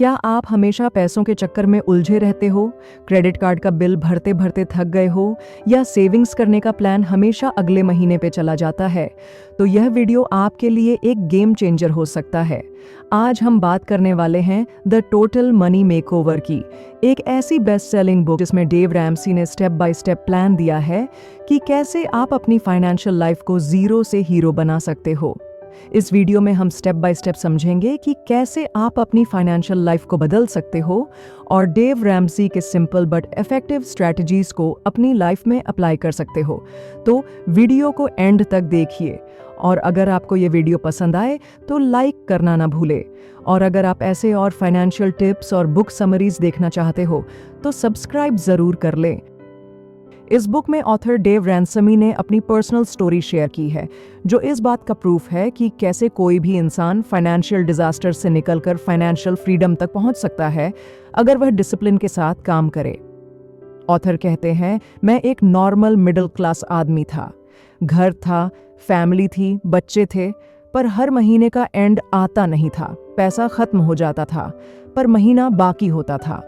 क्या आप हमेशा पैसों के चक्कर में उलझे रहते हो, क्रेडिट कार्ड का बिल भरते भरते थक गए हो, या सेविंग्स करने का प्लान हमेशा अगले महीने पे चला जाता है? तो यह वीडियो आपके लिए एक गेम चेंजर हो सकता है। आज हम बात करने वाले हैं द टोटल मनी मेकओवर की, एक ऐसी बेस्ट सेलिंग बुक जिसमें डेव रैमसी ने स्टेप बाय स्टेप प्लान दिया है कि कैसे आप अपनी फाइनेंशियल लाइफ को जीरो से हीरो बना सकते हो। इस वीडियो में हम स्टेप बाय स्टेप समझेंगे कि कैसे आप अपनी फाइनेंशियल लाइफ को बदल सकते हो और डेव रैमसी के सिंपल बट इफेक्टिव स्ट्रैटेजीज को अपनी लाइफ में अप्लाई कर सकते हो। तो वीडियो को एंड तक देखिए, और अगर आपको ये वीडियो पसंद आए तो लाइक करना ना भूले। और अगर आप ऐसे और फाइनेंशियल टिप्स और बुक समरीज देखना चाहते हो तो सब्सक्राइब जरूर कर लें। इस बुक में ऑथर डेव रैमसी ने अपनी पर्सनल स्टोरी शेयर की है, जो इस बात का प्रूफ है कि कैसे कोई भी इंसान फाइनेंशियल डिजास्टर से निकलकर फाइनेंशियल फ्रीडम तक पहुंच सकता है अगर वह डिसिप्लिन के साथ काम करे। ऑथर कहते हैं, मैं एक नॉर्मल मिडिल क्लास आदमी था। घर था, फैमिली थी, बच्चे थे, पर हर महीने का एंड आता नहीं था। पैसा खत्म हो जाता था, पर महीना बाकी होता था।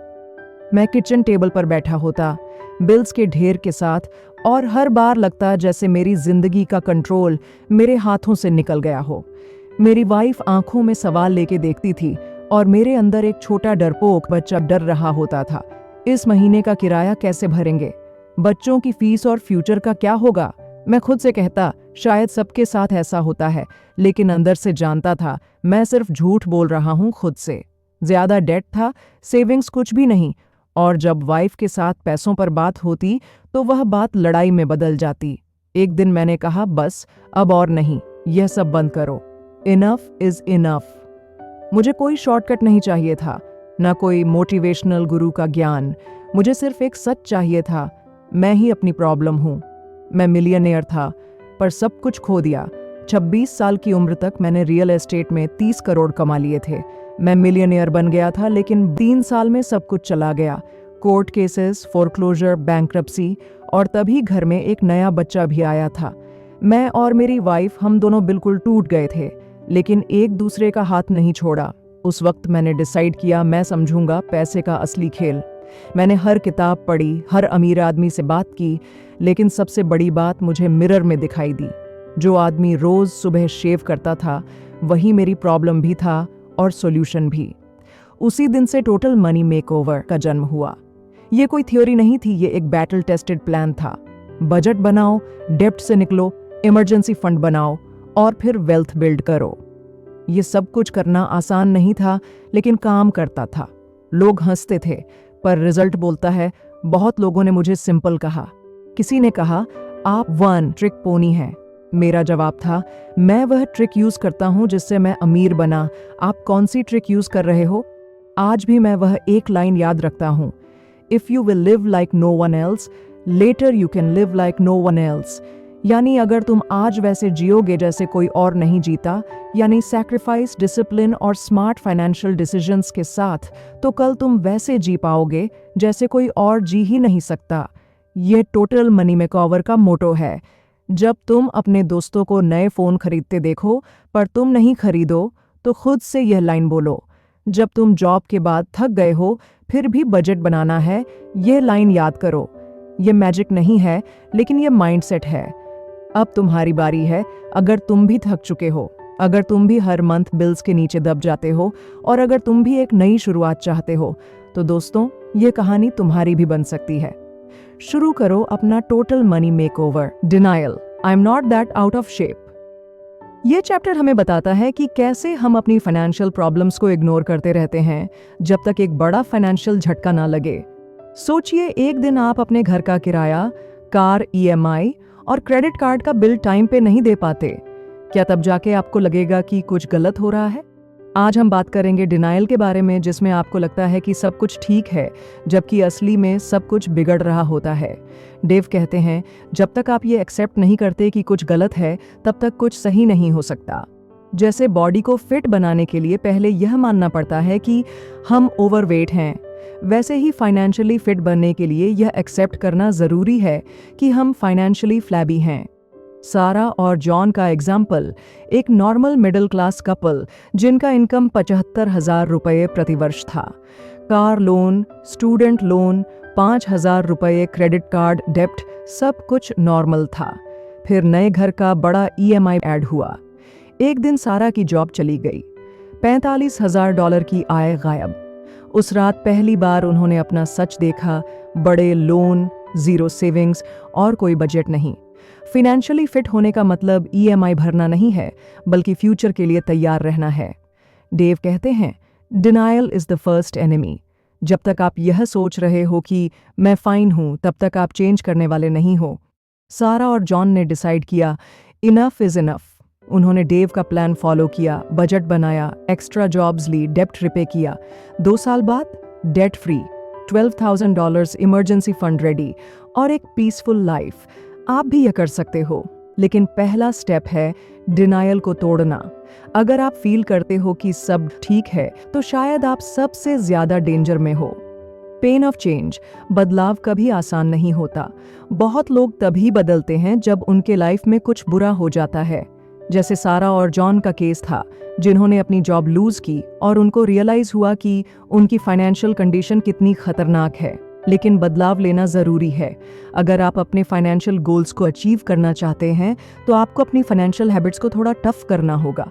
मैं किचन टेबल पर बैठा होता, बिल्स के ढेर के साथ, और हर बार लगता जैसे मेरी जिंदगी का कंट्रोल मेरे हाथों से निकल गया हो। मेरी वाइफ आंखों में सवाल लेके देखती थी और मेरे अंदर एक छोटा डरपोक बच्चा डर रहा होता था। इस महीने का किराया कैसे भरेंगे? बच्चों की फीस और फ्यूचर का क्या होगा? मैं खुद से कहता, शायद सबके साथ ऐसा होता है, लेकिन अंदर से जानता था मैं सिर्फ झूठ बोल रहा हूं खुद से। ज्यादा डेट था, सेविंग्स कुछ भी नहीं, और जब वाइफ के साथ पैसों पर बात होती तो वह बात लड़ाई में बदल जाती। एक दिन मैंने कहा, बस अब और नहीं, यह सब बंद करो। Enough is enough. मुझे कोई शॉर्टकट नहीं चाहिए था, ना कोई मोटिवेशनल गुरु का ज्ञान। मुझे सिर्फ एक सच चाहिए था, मैं ही अपनी प्रॉब्लम हूं। मैं मिलियनेयर था, पर सब कुछ खो दिया। 26 साल की उम्र तक मैंने रियल एस्टेट में 30 करोड़ कमा लिए थे। मैं मिलियनेयर बन गया था, लेकिन 3 साल में सब कुछ चला गया। कोर्ट केसेस, फोरक्लोजर, बैंक्रप्सी, और तभी घर में एक नया बच्चा भी आया था। मैं और मेरी वाइफ, हम दोनों बिल्कुल टूट गए थे, लेकिन एक दूसरे का हाथ नहीं छोड़ा। उस वक्त मैंने डिसाइड किया, मैं समझूंगा पैसे का असली खेल। मैंने हर किताब पढ़ी, हर अमीर आदमी से बात की, लेकिन सबसे बड़ी बात मुझे मिरर में दिखाई दी। जो आदमी रोज सुबह शेव करता था, वही मेरी प्रॉब्लम भी था और सॉल्यूशन भी। उसी दिन से टोटल मनी मेकओवर का जन्म हुआ। ये कोई थ्योरी नहीं थी, ये एक बैटल टेस्टेड प्लान था। बजट बनाओ, डेब्ट से निकलो, इमरजेंसी फंड बनाओ, और फिर वेल्थ बिल्ड करो। ये सब कुछ करना आसान नहीं था, लेकिन काम करता था। लोग हंसते थे, पर रिजल्ट बोलता है। बहुत लोगों ने मुझे सिंपल कहा। किसी ने कहा, आप वन ट्रिक पोनी हैं। मेरा जवाब था, मैं वह ट्रिक यूज करता हूं जिससे मैं अमीर बना। आप कौन सी ट्रिक यूज कर रहे हो? आज भी मैं वह एक लाइन याद रखता हूं, if you will live like no one else, later you can live like no one else. यानी अगर तुम आज वैसे जियोगे जैसे कोई और नहीं जीता, यानी सैक्रिफाइस, डिसिप्लिन और स्मार्ट फाइनेंशियल डिसीजंस के साथ, तो कल तुम वैसे जी पाओगे जैसे कोई और जी ही नहीं सकता। यह टोटल मनी मेकओवर का मोटो है। जब तुम अपने दोस्तों को नए फोन खरीदते देखो पर तुम नहीं खरीदो, तो खुद से यह लाइन बोलो। जब तुम जॉब के बाद थक गए हो फिर भी बजट बनाना है, यह लाइन याद करो। यह मैजिक नहीं है, लेकिन यह माइंडसेट है। अब तुम्हारी बारी है। अगर तुम भी थक चुके हो, अगर तुम भी हर मंथ बिल्स के नीचे दब जाते हो, और अगर तुम भी एक नई शुरुआत चाहते हो, तो दोस्तों, यह कहानी तुम्हारी भी बन सकती है। शुरू करो अपना total money makeover. Denial, I am not that out of shape. यह चैप्टर हमें बताता है कि कैसे हम अपनी फाइनेंशियल प्रॉब्लम्स को इग्नोर करते रहते हैं जब तक एक बड़ा फाइनेंशियल झटका ना लगे। सोचिए, एक दिन आप अपने घर का किराया, कार ईएमआई और क्रेडिट कार्ड का बिल टाइम पे नहीं दे पाते। क्या तब जाके आपको लगेगा कि कुछ गलत हो रहा है? आज हम बात करेंगे डिनायल के बारे में, जिसमें आपको लगता है कि सब कुछ ठीक है, जबकि असली में सब कुछ बिगड़ रहा होता है। डेव कहते हैं, जब तक आप ये एक्सेप्ट नहीं करते कि कुछ गलत है, तब तक कुछ सही नहीं हो सकता। जैसे बॉडी को फिट बनाने के लिए पहले यह मानना पड़ता है कि हम ओवरवेट हैं, वैसे ही फाइनेंशियली फिट बनने के लिए यह एक्सेप्ट करना जरूरी है कि हम फाइनेंशियली फ्लैबी हैं। सारा और जॉन का एग्जाम्पल, एक नॉर्मल मिडिल क्लास कपल जिनका इनकम 75,000 रुपये प्रतिवर्ष था। कार लोन, स्टूडेंट लोन, 5,000 रुपये क्रेडिट कार्ड डेप्ट, सब कुछ नॉर्मल था। फिर नए घर का बड़ा EMI ऐड हुआ। एक दिन सारा की जॉब चली गई, $45,000 की आय गायब। उस रात पहली बार उन्होंने अपना सच देखा, बड़े लोन, जीरो सेविंग्स और कोई बजट नहीं। फाइनेंशियली फिट होने का मतलब EMI भरना नहीं है, बल्कि फ्यूचर के लिए तैयार रहना है। डेव कहते हैं, denial is the first enemy. जब तक आप यह सोच रहे हो कि मैं फाइन हूं, तब तक आप चेंज करने वाले नहीं हो। सारा और जॉन ने डिसाइड किया, इनफ इज इनफ। उन्होंने डेव का प्लान फॉलो किया, बजट बनाया, एक्स्ट्रा जॉब्स ली, डेप्ट रिपे किया। 2 साल बाद debt free, $12,000 emergency fund ready और एक पीसफुल लाइफ। आप भी यह कर सकते हो, लेकिन पहला स्टेप है डिनायल को तोड़ना। अगर आप फील करते हो कि सब ठीक है, तो शायद आप सबसे ज्यादा डेंजर में हो। पेन ऑफ चेंज, बदलाव कभी आसान नहीं होता। बहुत लोग तभी बदलते हैं जब उनके लाइफ में कुछ बुरा हो जाता है, जैसे सारा और जॉन का केस था, जिन्होंने अपनी जॉब लूज की और उनको रियलाइज हुआ कि उनकी फाइनेंशियल कंडीशन कितनी खतरनाक है। लेकिन बदलाव लेना जरूरी है। अगर आप अपने फाइनेंशियल गोल्स को अचीव करना चाहते हैं, तो आपको अपनी फाइनेंशियल हैबिट्स को थोड़ा टफ करना होगा।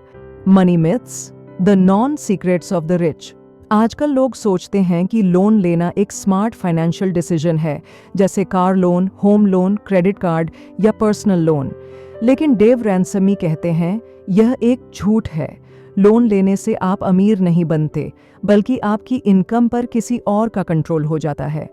Money myths, the non secrets of the rich. आजकल लोग सोचते हैं कि लोन लेना एक स्मार्ट फाइनेंशियल डिसीजन है, जैसे car loan, home loan, credit card या पर्सनल लोन। लेकिन डेव रैनसमी कहते हैं, यह एक झूठ है। लोन लेने से आप अमीर नहीं बनते, बल्कि आपकी इनकम पर किसी और का कंट्रोल हो जाता है।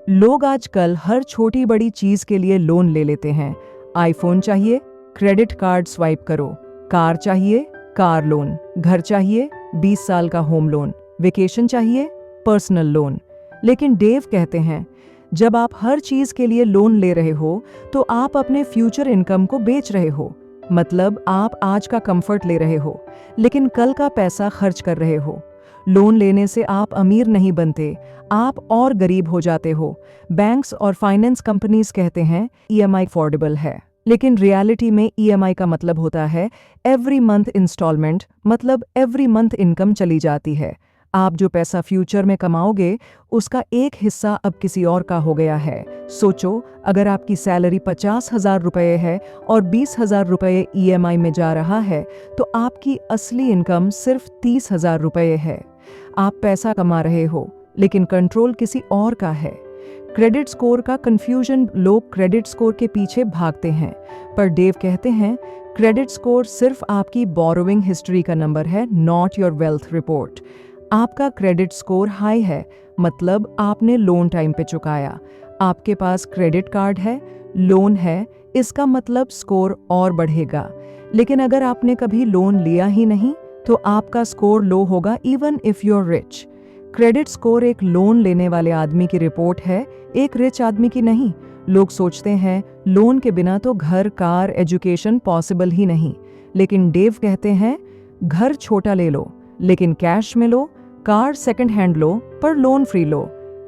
लोग आजकल हर छोटी बड़ी चीज के लिए लोन ले लेते हैं। आईफोन चाहिए, क्रेडिट कार्ड स्वाइप करो। कार चाहिए, कार लोन। घर चाहिए, 20 साल का होम लोन। वेकेशन चाहिए, पर्सनल लोन। लेकिन डेव कहते हैं, जब आप हर चीज के लिए लोन ले रहे हो, तो आप अपने फ्यूचर इनकम को बेच रहे हो। मतलब आप आज का कंफर्ट ले रहे हो, लेकिन कल का पैसा खर्च कर रहे हो। लोन लेने से आप अमीर नहीं बनते, आप और गरीब हो जाते हो। बैंक्स और फाइनेंस कंपनीज कहते हैं EMI अफोर्डेबल है, लेकिन रियलिटी में EMI का मतलब होता है एवरी मंथ इंस्टॉलमेंट, मतलब एवरी मंथ इनकम चली जाती है। आप जो पैसा फ्यूचर में कमाओगे, उसका एक हिस्सा अब किसी और का हो गया है। सोचो, अगर आपकी सैलरी 50,000 रुपये है और 20,000 रुपये EMI में जा रहा है, तो आपकी असली इनकम सिर्फ 30,000 रुपये है। आप पैसा कमा रहे हो, लेकिन कंट्रोल किसी और का है। क्रेडिट स्कोर का कंफ्यूजन, लोग क्रेडिट स्कोर के पीछे भागते हैं, पर डेव कहते हैं, क्रेडिट स्कोर सिर्फ आपकी बोरोइंग हिस्ट्री का नंबर है, नॉट योर वेल्थ रिपोर्ट। आपका क्रेडिट स्कोर हाई है, मतलब आपने लोन टाइम पे चुकाया। आपके पास क्रेडिट कार्ड है, लोन है, इसका मतलब स्कोर और बढ़ेगा। लेकिन अगर आपने कभी लोन लिया ही नहीं, तो आपका स्कोर लो होगा, even if you are rich. Credit score एक लोन लेने वाले आदमी की रिपोर्ट है, एक रिच आदमी की नहीं। लोग सोचते हैं लोन के बिना तो घर, कार, एजुकेशन पॉसिबल ही नहीं। लेकिन डेव कहते हैं, घर छोटा ले लो, लेकिन कैश में लो। कार सेकंड हैंड लो, पर लोन फ्री लो।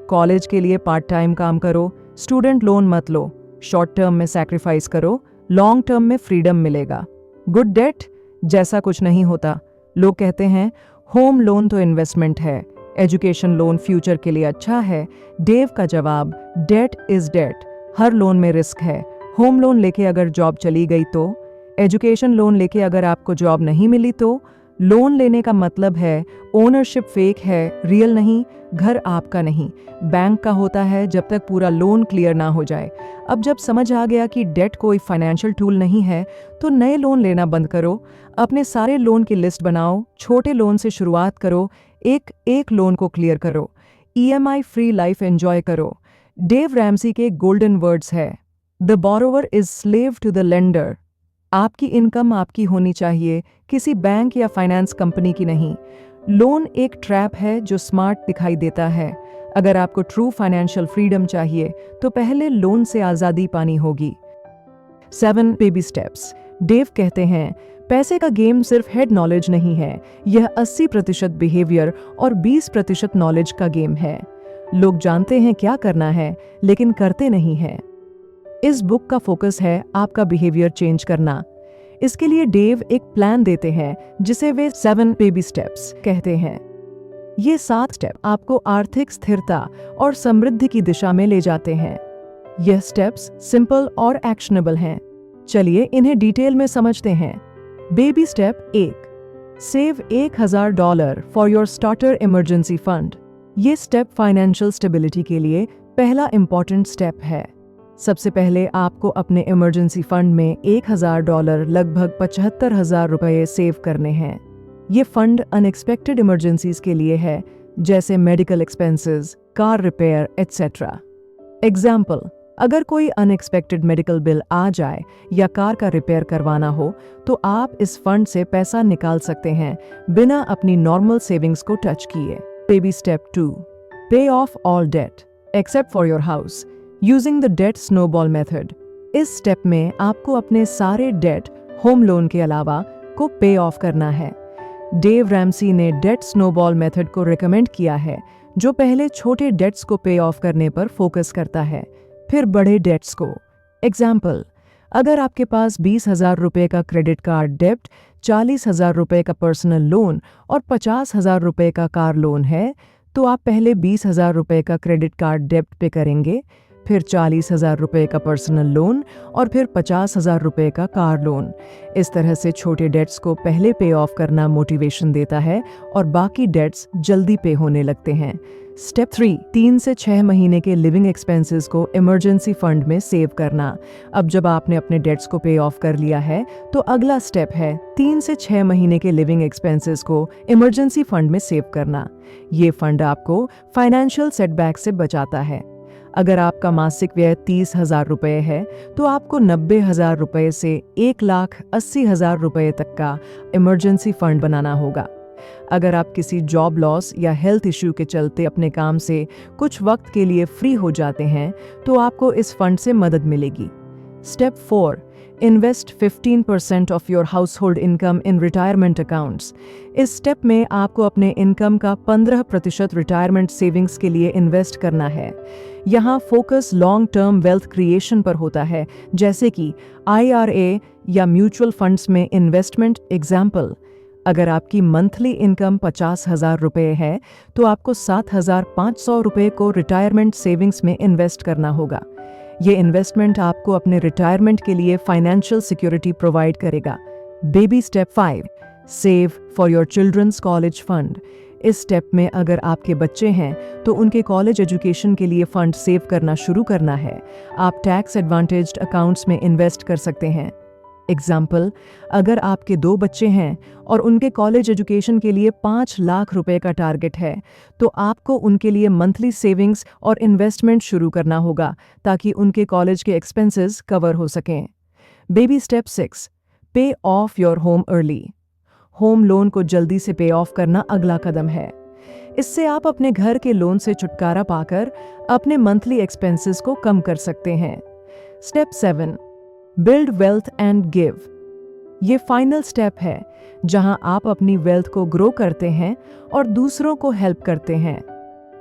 कॉलेज के लिए पार्ट टाइम काम करो, स्टूडेंट लोन मत लो। शॉर्ट टर्म में सैक्रिफाइस करो, लॉन्ग टर्म में फ्रीडम मिलेगा। गुड डेट जैसा कुछ नहीं होता। लोग कहते हैं होम लोन तो इन्वेस्टमेंट है, एजुकेशन लोन फ्यूचर के लिए अच्छा है। डेव का जवाब, डेट इज डेट। हर लोन में रिस्क है। होम लोन लेके अगर जॉब चली गई तो, एजुकेशन लोन लेके अगर आपको जॉब नहीं मिली तो। लोन लेने का मतलब है ओनरशिप फेक है, रियल नहीं। घर आपका नहीं, बैंक का होता है जब तक पूरा लोन क्लियर ना हो जाए। अब जब समझ आ गया कि डेट कोई फाइनेंशियल टूल नहीं है, तो नए लोन लेना बंद करो। अपने सारे लोन की लिस्ट बनाओ, छोटे लोन से शुरुआत करो, एक लोन को क्लियर करो। EMI फ्री लाइफ एंजॉय करो। डेव रैमसी के गोल्डन वर्ड्स है, the borrower is slave to the lender. आपकी इनकम आपकी होनी चाहिए, किसी बैंक या फाइनेंस कंपनी की नहीं। लोन एक ट्रैप है जो स्मार्ट दिखाई देता है। अगर आपको ट्रू फाइनेंशियल फ्रीडम चाहिए, तो पहले लोन से आज़ादी पानी होगी। 7 बेबी स्टेप्स। डेव कहते हैं, पैसे का गेम सिर्फ हेड नॉलेज नहीं है, यह 80% बिहेवियर और 20% नॉलेज का गेम है। लोग जानते हैं क्या करना है, लेकिन करते नहीं हैं। इस बुक का फोकस है आपका बिहेवियर चेंज करना। इसके लिए डेव एक प्लान देते हैं जिसे वे 7 बेबी स्टेप्स कहते हैं। ये 7 स्टेप आपको आर्थिक स्थिरता और समृद्धि की दिशा में ले जाते हैं। यह स्टेप्स सिंपल और एक्शनेबल हैं। चलिए इन्हें डिटेल में समझते हैं। Baby step 1, save $1000 for your starter emergency fund. ये स्टेप फाइनेंशियल स्टेबिलिटी के लिए पहला इंपॉर्टेंट स्टेप है। सबसे पहले आपको अपने इमरजेंसी फंड में $1000 लगभग 75,000 रुपये सेव करने हैं। ये फंड अनएक्सपेक्टेड इमरजेंसीज के लिए है, जैसे medical expenses, car repair etcetera. Example, अगर कोई अनएक्सपेक्टेड मेडिकल बिल आ जाए या कार का रिपेयर करवाना हो तो आप इस फंड से पैसा निकाल सकते हैं बिना अपनी नॉर्मल सेविंग्स को टच किए। Baby step 2, pay off all debt except for your house using the debt snowball method. इस स्टेप में आपको अपने सारे डेट होम लोन के अलावा को पे ऑफ करना है। डेव रैमसी ने डेट स्नोबॉल मेथड को रिकमेंड किया है, जो पहले छोटे डेट्स को पे ऑफ करने पर फोकस करता है, फिर बड़े डेट्स को। एग्जाम्पल, अगर आपके पास 20,000 रुपये का क्रेडिट कार्ड डेब्ट, 40,000 रुपये का पर्सनल लोन और 50,000 रुपये का कार लोन है, तो आप पहले 20,000 रुपये का क्रेडिट कार्ड डेब्ट पे करेंगे, फिर 40,000 रुपये का पर्सनल लोन और फिर 50,000 रुपये का कार लोन। इस तरह से छोटे डेट्स को पहले पे ऑफ करना मोटिवेशन देता है और बाकी डेट्स जल्दी पे होने लगते हैं। स्टेप 3, 3 से 6 महीने के लिविंग एक्सपेंसेस को इमरजेंसी फंड में सेव करना। अब जब आपने अपने डेट्स को पे ऑफ कर लिया है तो अगला स्टेप है 3 से 6 महीने के लिविंग एक्सपेंसेस को इमरजेंसी फंड में सेव करना। ये फंड आपको फाइनेंशियल सेटबैक से बचाता है। अगर आपका मासिक व्यय 30,000 रुपये है तो आपको 90,000 रुपये से 1,80,000 रुपये तक का इमरजेंसी फंड बनाना होगा। अगर आप किसी जॉब लॉस या हेल्थ इश्यू के चलते अपने काम से कुछ वक्त के लिए फ्री हो जाते हैं तो आपको इस फंड से मदद मिलेगी। Step 4, invest 15% of your house hold income in retirement accounts. इस स्टेप में आपको अपने इनकम का 15% रिटायरमेंट सेविंग्स के लिए इन्वेस्ट करना है। यहाँ focus long term wealth creation पर होता है, जैसे कि IRA या म्यूचुअल फंड्स में इन्वेस्टमेंट। एग्जाम्पल, अगर आपकी मंथली इनकम 50,000 रुपये है तो आपको 7,500 रुपये को रिटायरमेंट सेविंग्स में इन्वेस्ट करना होगा। ये इन्वेस्टमेंट आपको अपने रिटायरमेंट के लिए फाइनेंशियल सिक्योरिटी प्रोवाइड करेगा। Baby step 5, save for your children's college fund. इस स्टेप में अगर आपके बच्चे हैं तो उनके कॉलेज एजुकेशन के लिए फंड सेव करना शुरू करना है। आप टैक्स एडवांटेज्ड अकाउंट्स में इन्वेस्ट कर सकते हैं। एग्जाम्पल, अगर आपके 2 बच्चे हैं और उनके कॉलेज एजुकेशन के लिए 5 लाख रुपए का टारगेट है तो आपको उनके लिए मंथली सेविंग्स और इन्वेस्टमेंट शुरू करना होगा ताकि उनके कॉलेज के एक्सपेंसेस कवर हो सकें। बेबी स्टेप 6, पे of your home early. Home loan को जल्दी से पे ऑफ करना अगला कदम है। इससे आप अपने घर के लोन से छुटकारा पाकर अपने मंथली एक्सपेंसेस को कम कर सकते हैं। Step 7, build wealth and give. ये फाइनल स्टेप है जहां आप अपनी वेल्थ को ग्रो करते हैं और दूसरों को हेल्प करते हैं।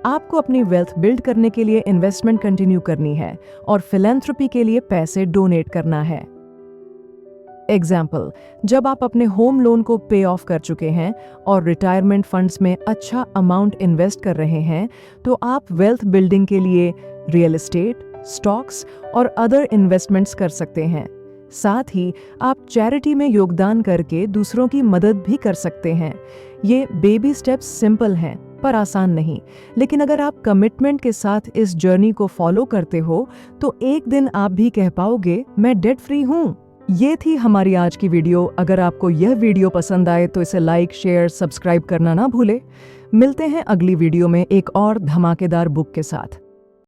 आपको अपनी वेल्थ बिल्ड करने के लिए इन्वेस्टमेंट कंटिन्यू करनी है और फिलैंथ्रोपी के लिए पैसे डोनेट करना है। एग्जाम्पल, जब आप अपने होम लोन को पे ऑफ कर चुके हैं और रिटायरमेंट फंड्स में अच्छा अमाउंट इन्वेस्ट कर रहे हैं तो आप वेल्थ बिल्डिंग के लिए रियल एस्टेट, स्टॉक्स और अदर इन्वेस्टमेंट्स कर सकते हैं। साथ ही आप चैरिटी में योगदान करके दूसरों की मदद भी कर सकते हैं। ये बेबी स्टेप्स सिंपल हैं पर आसान नहीं, लेकिन अगर आप कमिटमेंट के साथ इस जर्नी को फॉलो करते हो तो एक दिन आप भी कह पाओगे मैं डेट फ्री हूँ। ये थी हमारी आज की वीडियो। अगर आपको यह वीडियो पसंद आए तो इसे लाइक, शेयर, सब्सक्राइब करना ना भूले। मिलते हैं अगली वीडियो में एक और धमाकेदार बुक के साथ।